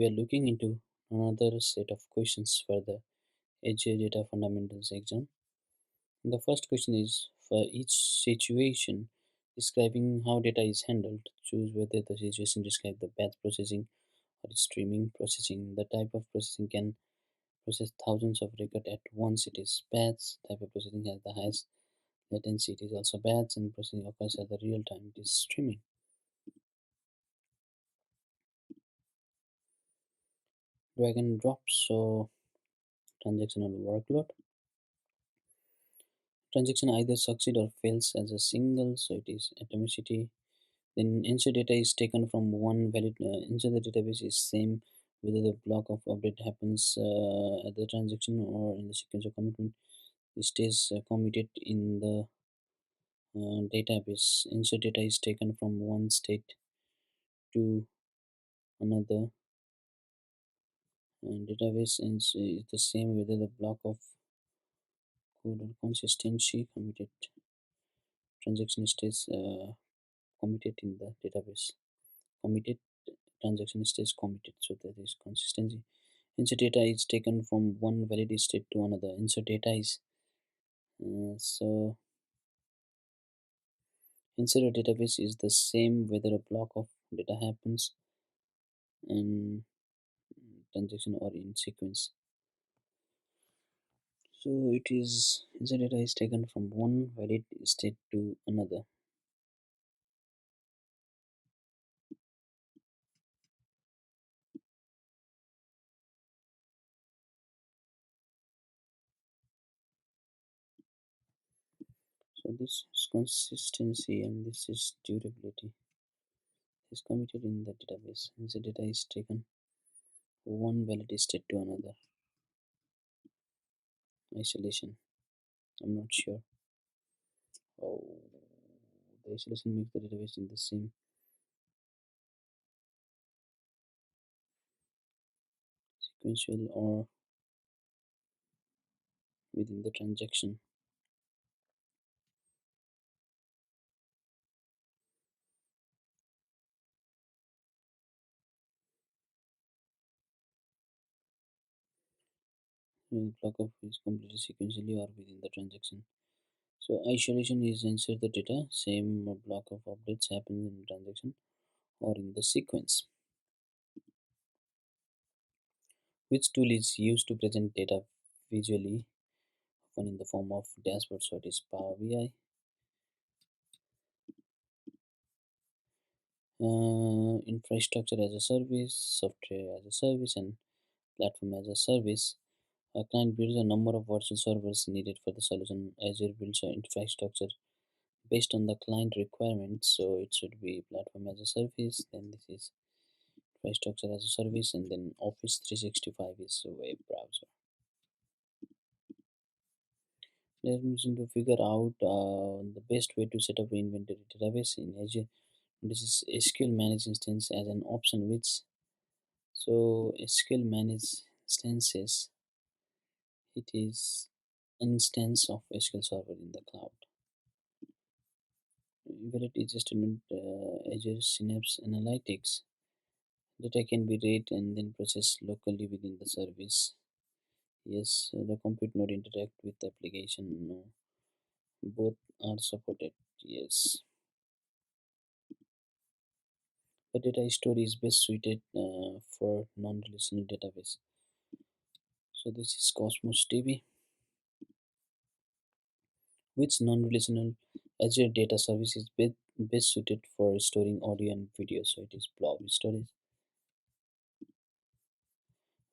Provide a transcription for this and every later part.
we are looking into another set of questions for the Azure Data Fundamentals exam. The first question is for each situation describing how data is handled, choose whether the situation describes the batch processing or streaming processing. The type of processing can process thousands of records at once. It is batch. Type of processing has the highest latency. It is also batch, and processing occurs at the real time. It is streaming. Drag and drop. So transactional workload. Transaction either succeed or fails as a single, so it is atomicity. Then insert data is taken from one valid insert the database is same whether the block of update happens at the transaction or in the sequence of commitment. It stays committed in the database. Insert data is taken from one state to another, and database is the same whether the block of code or consistency committed transaction stays committed in the database. Committed transaction stays committed, so there is consistency. Insert data is taken from one valid state to another. Insert data is so insert a database is the same whether a block of data happens in transaction or in sequence. So it is insert data is taken from one valid state to another. So this is consistency and this is durability. Is committed in the database. Insert data is taken from one valid state to another. Isolation. I'm not sure. Oh, the isolation makes the database in the same sequential or within the transaction. Block of is completely sequentially or within the transaction. So isolation is insert the data, same block of updates happen in the transaction or in the sequence. Which tool is used to present data visually, often in the form of dashboard? So it is Power BI. Infrastructure as a service, software as a service, and platform as a service. A client builds a number of virtual servers needed for the solution. Azure builds an infrastructure based on the client requirements. So it should be platform as a service. Then this is infrastructure as a service, and then Office 365 is a web browser. Let's to figure out the best way to set up an inventory database in Azure. This is SQL managed instance as an option, which so SQL managed instances it is instance of SQL server in the cloud. Where it is statement Azure Synapse Analytics. Data can be read and then processed locally within the service. Yes, the compute node interact with the application. No, both are supported. Yes, the data store is best suited for non-relational database. So this is Cosmos DB. Which non-relational Azure data service is best suited for storing audio and video? So it is blob storage.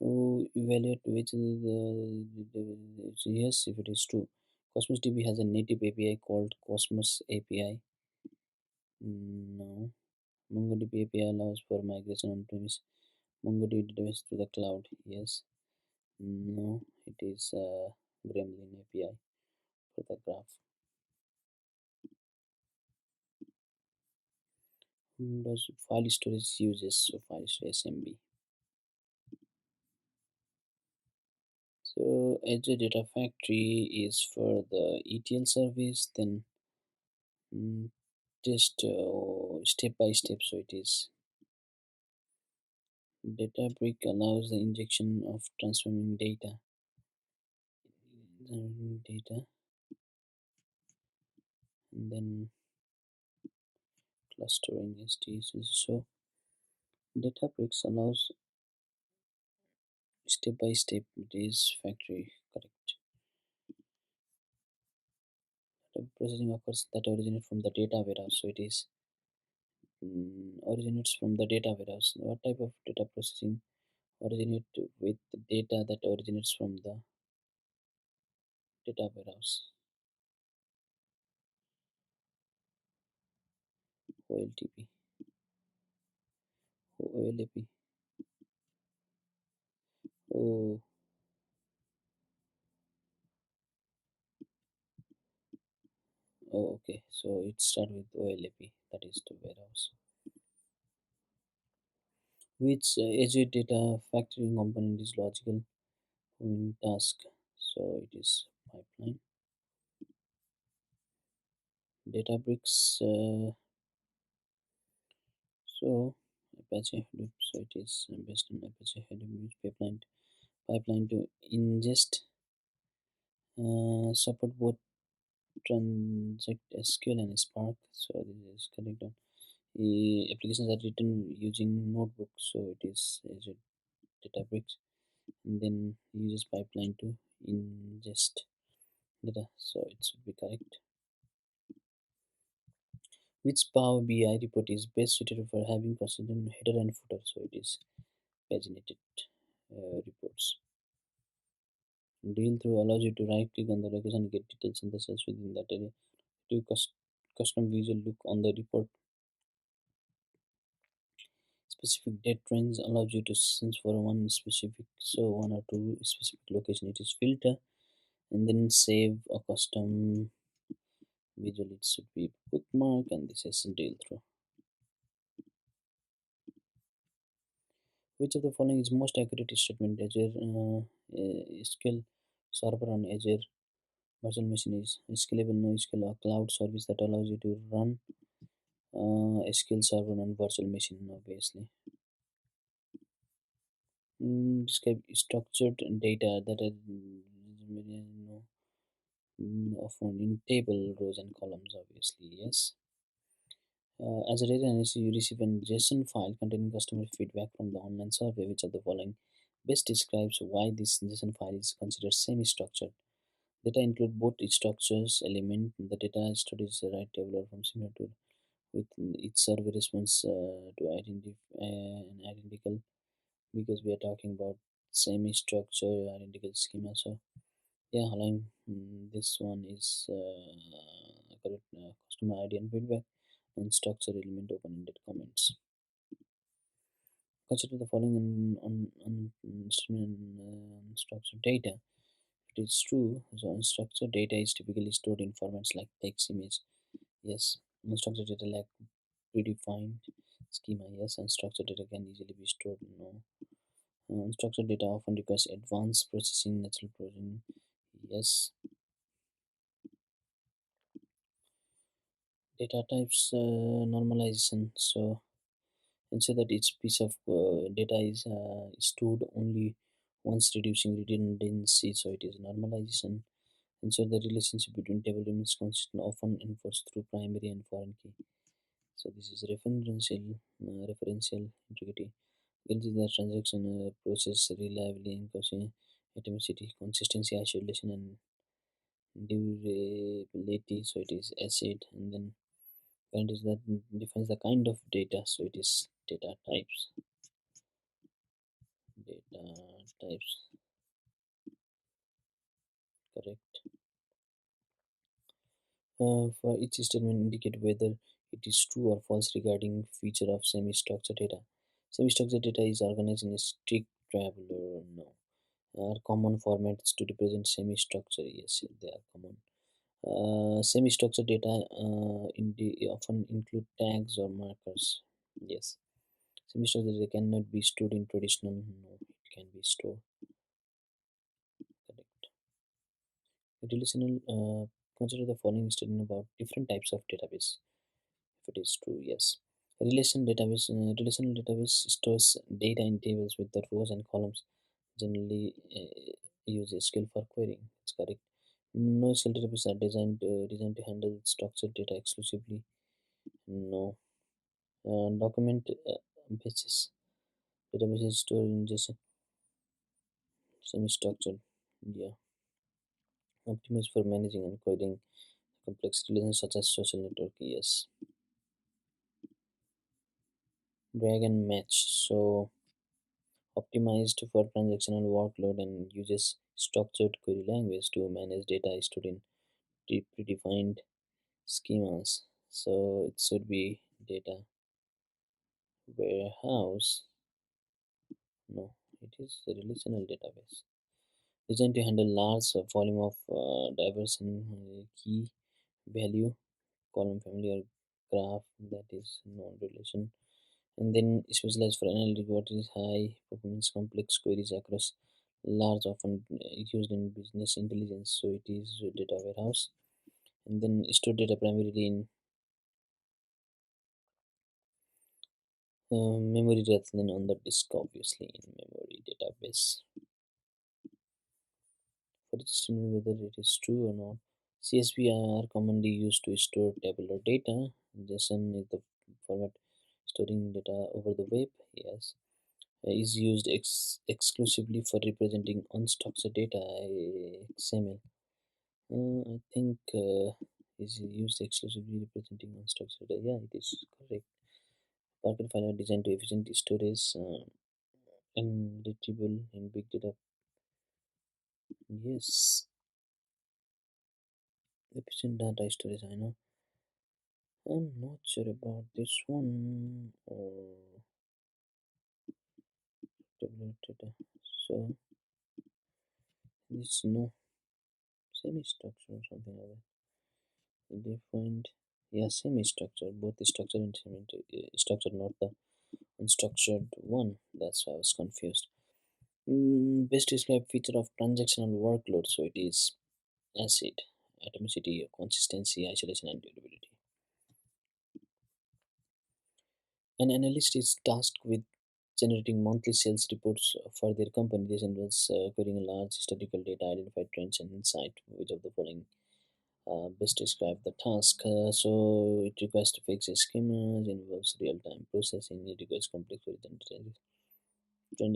To evaluate which is yes, if it is true. Cosmos DB has a native API called Cosmos API. No. MongoDB API allows for migration on premise MongoDB database to the cloud. Yes. No, it is Gremlin API for the graph. Does file storage uses? So file storage SMB. So Azure Data Factory is for the ETL service. Then mm, just step by step. So it is Data brick allows the injection of transforming data, and then clustering STs. So Databricks allows step by step. It is factory correct. Data processing occurs that originate from the data warehouse. So it is originates from the data warehouse. What type of data processing originate with the data that originates from the data warehouse? OLTP, OLAP. Oh, okay. So it start with OLAP. That is the warehouse. Which Azure data factoring component is logical task. So it is pipeline. Databricks. So Apache Hadoop. So it is based on Apache Hadoop use pipeline to ingest, support both transact SQL and Spark. So this is correct. The applications are written using notebooks. So it is Azure Databricks, and then uses pipeline to ingest data. So it should be correct. Which Power BI report is best suited for having consistent header and footer? So it is paginated reports. Deal through allows you to right click on the location and get details in the cells within that area. To custom visual look on the report. Specific date range allows you to sense for one specific, so one or two specific location. It is filter and then save a custom visual. It should be bookmark, and this is deal through. Which of the following is most accurate statement? Azure SQL server on Azure virtual machine is scalable NoSQL, a cloud service that allows you to run SQL server on virtual machine. Obviously, describe structured data that are often in table rows and columns. Obviously, yes. As a data analyst, you receive a JSON file containing customer feedback from the online survey. Which of the following best describes why this JSON file is considered semi-structured? Data include both structures element. The data stored is a right tabular from similar to with each survey response to identify an identical, because we are talking about semi-structure identical schema. So yeah, allowing this one is correct. Customer ID and feedback and structure element open-ended comments. Consider the following unstructured data. If it is true, so unstructured data is typically stored in formats like text, image. Yes. Unstructured data like predefined schema. Yes. Unstructured data can easily be stored. No. Unstructured data often requires advanced processing, natural processing. Yes. Data types normalization. So ensure that each piece of data is stored only once, reducing redundancy. So it is normalization. Ensure the relationship between table elements consistent, often enforced through primary and foreign key. So this is referential integrity. Guarantees the transaction process reliably and atomicity, consistency, isolation, and durability. So it is acid, and then guarantees that defines the kind of data. So it is data types. Data types, correct. For each statement indicate whether it is true or false regarding feature of semi-structured data. Semi-structured data is organized in a strict tabular, no. Are common formats to represent semi-structure. Yes, they are common. Semi-structured data often include tags or markers. Yes. Semi-structured data cannot be stored in traditional. No, it can be stored. Correct. Relational. Consider the following statement about different types of database. If it is true, yes. Relational database stores data in tables with the rows and columns. Generally, use SQL for querying. It's correct. NoSQL databases are designed to handle structured data exclusively. No. Document basis databases stored in JSON, semi-structured. Yeah. Optimized for managing and querying complex relations such as social network. Yes. Drag and match. So optimized for transactional workload and uses structured query language to manage data stored in predefined schemas. So it should be data warehouse. No, it is a relational database designed to handle large volume of diverse and key value column family or graph that is non-relation, and then specialized for analytic what is high performance complex queries across large often used in business intelligence. So it is a data warehouse, and then store data primarily in memory rather than on the disk, obviously in memory database. For determining whether it is true or not, CSV are commonly used to store tabular data. JSON is the format storing data over the web. Yes, is used exclusively for representing unstructured data. XML, I think, is used exclusively representing unstructured data. Yeah, it is correct. Parquet file are designed to efficient storage and retrieval in big data. Yes, efficient data storage. I know. I'm not sure about this one. Tabular data. So this no semi-structure or something like that. Defined. Yeah, semi-structure. Both the structure and semi-structure, not the unstructured one. That's why I was confused. Best described feature of transactional workload. So it is acid, atomicity, consistency, isolation, and durability. An analyst is tasked with generating monthly sales reports for their company. This involves querying large historical data, identify trends and insight. Which of the following best describe the task? So it requires to fix schemas, involves real-time processing, it requires complex queries and trend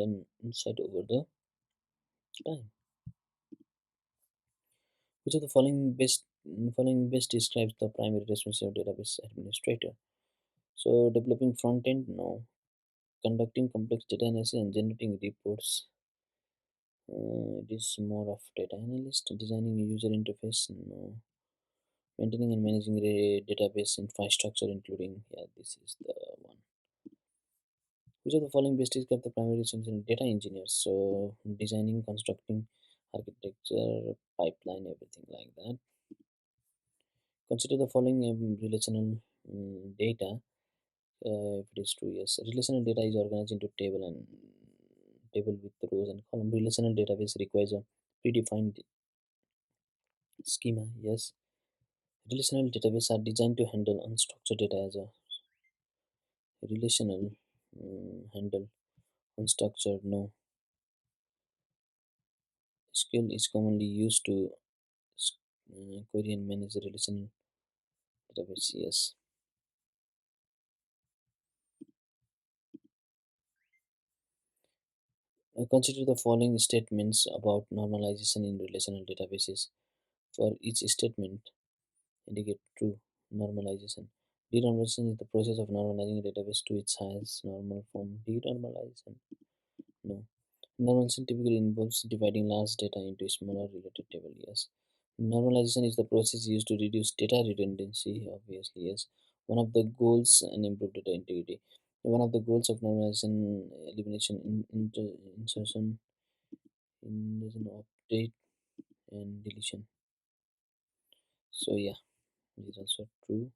and insight over the time. Which of the following best describes the primary responsibility of database administrator? So developing front end, no. Conducting complex data analysis and generating reports. It is more of data analyst. Designing a user interface, no. Maintaining and managing a database infrastructure, including, yeah, this is the one. Which of the following best describe the primary responsibility of data engineers? So designing, constructing, architecture, pipeline, everything like that. Consider the following relational data. If it is true, yes. Relational data is organized into table with rows and column. Relational database requires a predefined schema. Yes. Relational databases are designed to handle unstructured data as a relational handle unstructured. No. SQL is commonly used to query and manage a relational database. Yes. Consider the following statements about normalization in relational databases. For each statement, indicate true normalization. Denormalization is the process of normalizing a database to its highest normal form. Denormalization. No. Normalization typically involves dividing large data into smaller related table. Yes. Normalization is the process used to reduce data redundancy. Obviously, yes. One of the goals and improve data integrity. One of the goals of normalization elimination insertion, update, and deletion. So yeah, it is also true.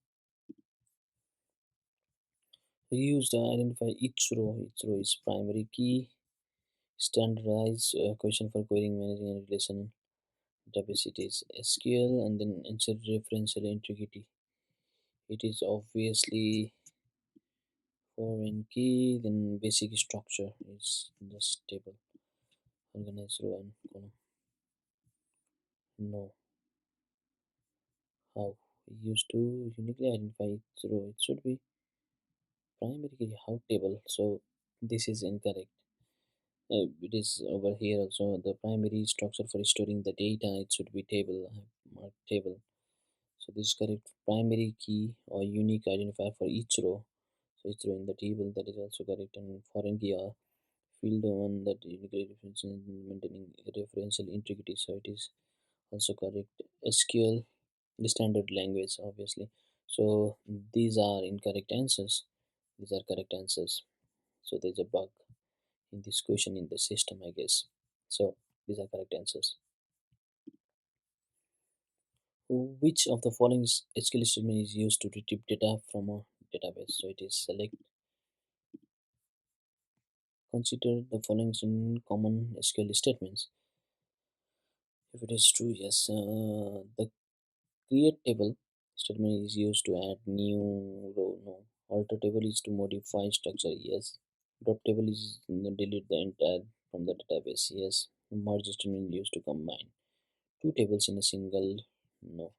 Used to identify each row. Each row is primary key. Standardized question for querying, managing, and relational database. It is SQL, and then ensure referential integrity. It is obviously Foreign key, then basic structure is just table, organized row and column. No, how? Used to uniquely identify its row. It should be primary key. How table? So this is incorrect. It is over here also the primary structure for storing the data. It should be table. I have marked table. So this is correct. Primary key or unique identifier for each row. So each row in the table, that is also correct. And foreign key or field one that uniquely difference in maintaining referential integrity. So it is also correct. SQL, the standard language, obviously. So these are incorrect answers. These are correct answers. So there's a bug in this question in the system, I guess. So these are correct answers. Which of the following SQL statement is used to retrieve data from a database? So it is select. Consider the following common SQL statements. If it is true, yes. The create table statement is used to add new row. No. Alter table is to modify structure. Yes. Drop table is delete the entire from the database. Yes. Merge statement is used to combine two tables in a single. No.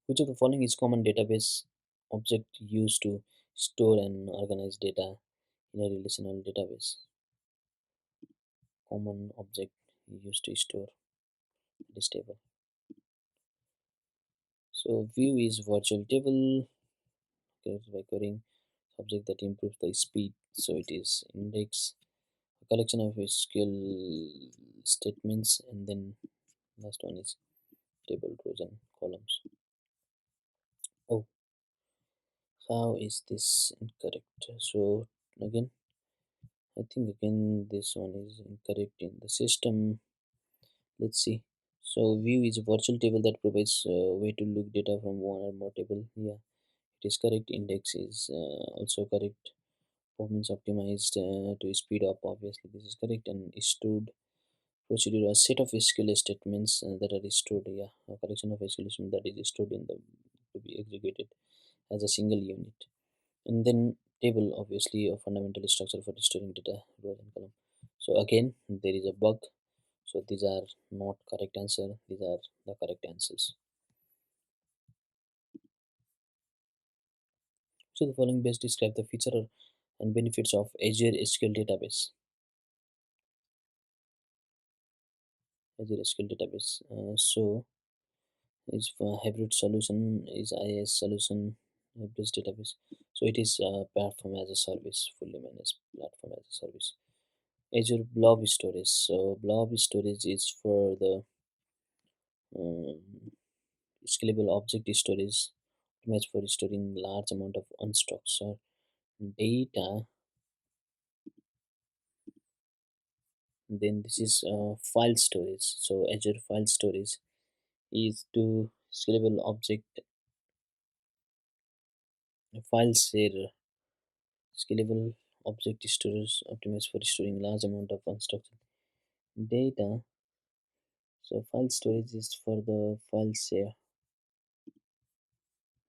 Which of the following is common database object used to store and organize data in a relational database? Common object used to store this table. So view is virtual table created by querying object that improves the speed. So it is index, a collection of SQL statements, and then last one is table rows and columns. Oh, how is this incorrect? So again, I think again this one is incorrect in the system. Let's see. So view is a virtual table that provides a way to look data from one or more table. Yeah, it is correct. Index is also correct. Performance optimized to speed up. Obviously, this is correct. And stored procedure, a set of SQL statements that are stored. Yeah, a collection of SQL statements that is stored in the to be executed as a single unit. And then table, obviously, a fundamental structure for storing data rows and column. So again, there is a bug. So these are not correct answer. These are the correct answers. So the following best describe the feature and benefits of Azure SQL database. Azure SQL database. So is for hybrid solution is IaaS solution hybrid database. So it is platform as a service, fully managed platform as a service. Azure Blob Storage. So Blob Storage is for the um, scalable object storage, optimized for storing large amount of unstructured data. Then this is file storage. So Azure file storage is to scalable object file share. Scalable object storage optimized for storing large amount of unstructured data. So file storage is for the file share.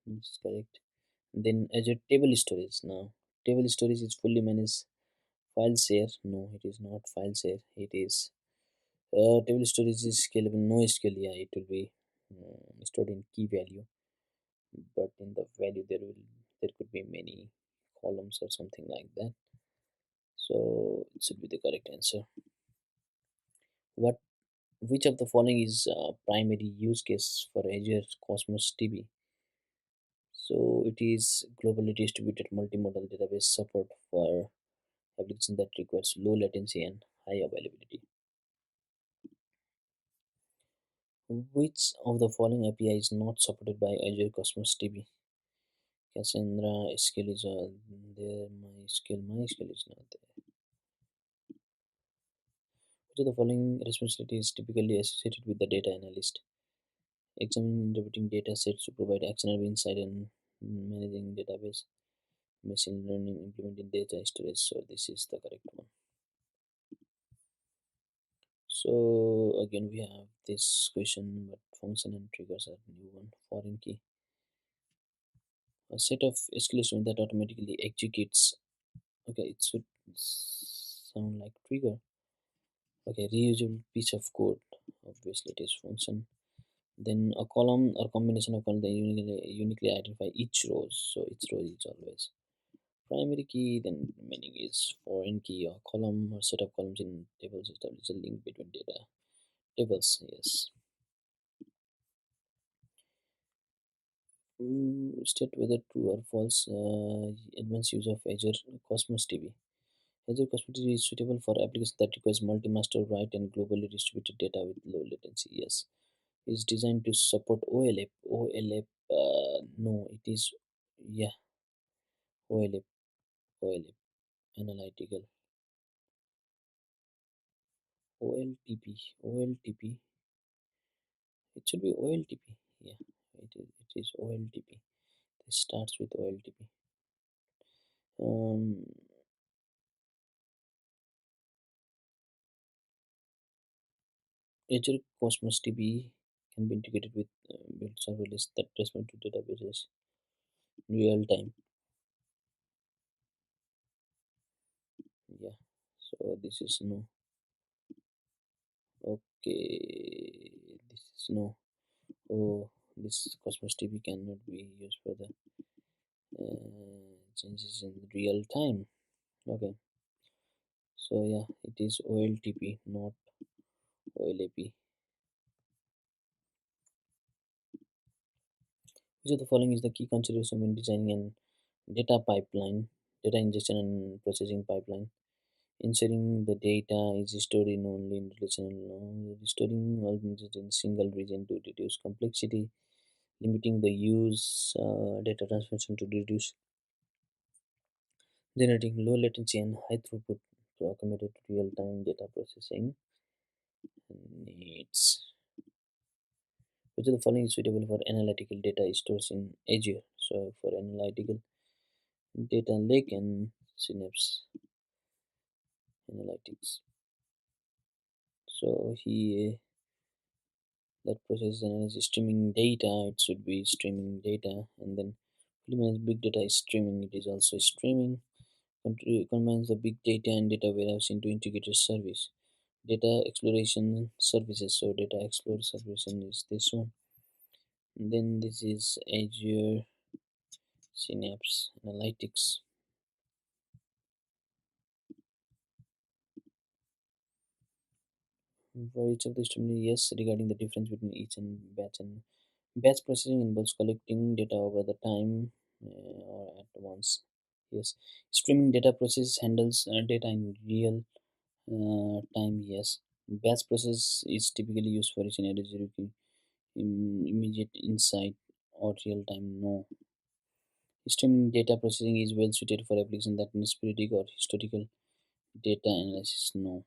This is correct. Then Azure table storage. Now table storage is fully managed file share. No, it is not file share. It is table storage is scalable. No scale. Yeah, it will be stored in key value, but in the value there could be many columns or something like that. So it should be the correct answer. What Which of the following is primary use case for Azure Cosmos DB? So it is globally distributed multimodal database support for application that requires low latency and high availability. Which of the following API is not supported by Azure Cosmos DB? Cassandra SQL is there. MySQL is not there. Which of the following responsibility is typically associated with the data analyst? Examining and interpreting data sets to provide actionable insight and managing database. Machine learning implementing data storage. So this is the correct one. So again we have this question, but function and triggers are new one. Foreign key. A set of escalation that automatically executes. Okay, it should sound like trigger. Okay, reusable piece of code. Obviously, it is function. Then a column or combination of columns that uniquely identify each row. So each row is always primary key. Then meaning is foreign key or column or set of columns in tables establish a link between data tables. Yes. State whether true or false. Advanced use of Azure Cosmos DB. Azure Cosmos DB is suitable for applications that requires multi-master write and globally distributed data with low latency. Yes, it's designed to support OLAP. OLAP. No, it is yeah OLAP. OLAP. Analytical. OLTP. OLTP. It should be OLTP. Yeah, it is OLTP. It starts with OLTP. Um, Azure Cosmos DB can be integrated with built serverless that respond to databases in real time. Yeah. So this is no. Okay. This is no. Oh, this Cosmos DB cannot be used for the changes in real time. Okay. So yeah, it is OLTP, not OLAP. Which of the following is the key consideration when designing an data pipeline, data ingestion and processing pipeline? Ensuring the data is stored in only in relational, storing all images in single region to reduce complexity, limiting the use data transmission to reduce generating low latency and high throughput to accommodate real-time data processing needs. Which of the following is suitable for analytical data stores in Azure? So for analytical data lake and Synapse Analytics. So he that process analysis streaming data, it should be streaming data, and then combines big data is streaming, it is also streaming. Combines the big data and data warehouse into integrated service. Data exploration services. So data explorer service is this one. And then this is Azure Synapse Analytics. For each of the streaming, yes, regarding the difference between each and batch processing involves collecting data over the time or at once. Yes, streaming data process handles data in real time. Yes, batch process is typically used for scenarios requiring immediate insight or real time. No, streaming data processing is well suited for applications that need periodic or historical data analysis. No,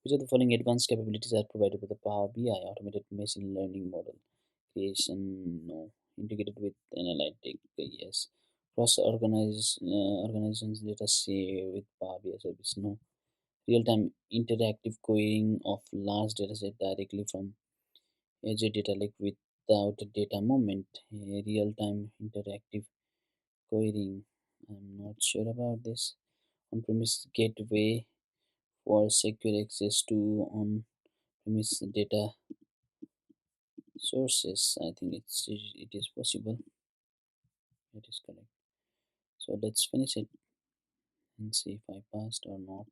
which of the following advanced capabilities are provided by the Power BI automated machine learning model creation? No, integrated with analytic. Yes, cross organizations data share with Power BI service. No, real-time interactive querying of large dataset directly from Azure Data Lake without a data moment. Real-time interactive querying. I'm not sure about this. On-premise gateway for secure access to on-premise data sources. I think it is possible. It is correct. So let's finish it and see if I passed or not.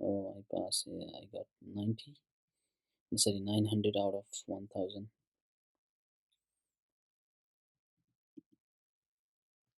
Oh, I passed. Yeah, I got 90. Sorry, 900 out of 1000.